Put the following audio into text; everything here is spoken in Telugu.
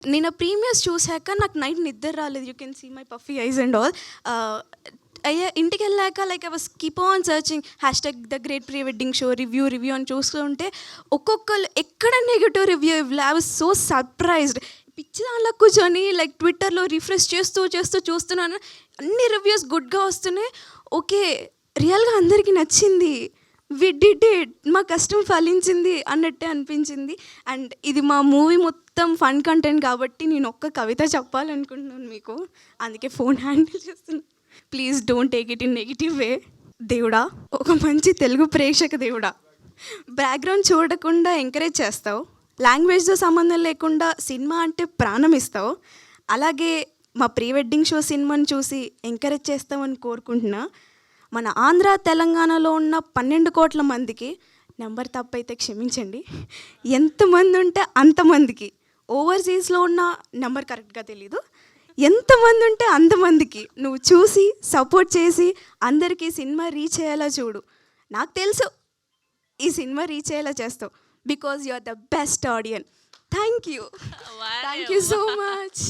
నేను ప్రీమియర్స్ చూసాక నాకు నైట్ నిద్ర రాలేదు. You can see my puffy eyes and all. అయ్యా ఇంటికి వెళ్ళాక like I was keep on searching hashtag the great pre wedding show review అని చూస్తుంటే ఒక్కొక్కరు ఎక్కడ negative review I was so surprised. పిచ్చి దానిలో కూర్చొని లైక్ ట్విట్టర్లో రిఫ్రెష్ చేస్తూ చూస్తున్నాను, అన్ని రివ్యూస్ గుడ్గా వస్తున్నాయి. ఓకే, రియల్గా అందరికీ నచ్చింది, వి డిడ్ ఇట్, మా కష్టం ఫలించింది అన్నట్టే అనిపించింది. అండ్ ఇది మా మూవీ మొత్తం ఫన్ కంటెంట్ కాబట్టి నేను ఒక్క కవిత చెప్పాలనుకుంటున్నాను మీకు, అందుకే ఫోన్ హ్యాండిల్ చేస్తున్నాను. Please don't take it in negative వే. దేవుడా, ఒక మంచి తెలుగు ప్రేక్షక దేవుడా, బ్యాక్గ్రౌండ్ చూడకుండా ఎంకరేజ్ చేస్తావు, లాంగ్వేజ్తో సంబంధం లేకుండా సినిమా అంటే ప్రాణం ఇస్తావు, అలాగే మా ప్రీ వెడ్డింగ్ షో సినిమాని చూసి ఎంకరేజ్ చేస్తామని కోరుకుంటున్నా. మన ఆంధ్ర తెలంగాణలో ఉన్న 12 కోట్ల మందికి, నెంబర్ తప్పైతే క్షమించండి, ఎంతమంది ఉంటే అంతమందికి, ఓవర్సీస్లో ఉన్న నెంబర్ కరెక్ట్గా తెలీదు, ఎంతమంది ఉంటే అంతమందికి నువ్వు చూసి సపోర్ట్ చేసి అందరికీ సినిమా రీచ్ అయ్యేలా చూడు. నాకు తెలుసు ఈ సినిమా రీచ్ అయ్యేలా చేస్తావు, because you are the best audience. Thank you so much.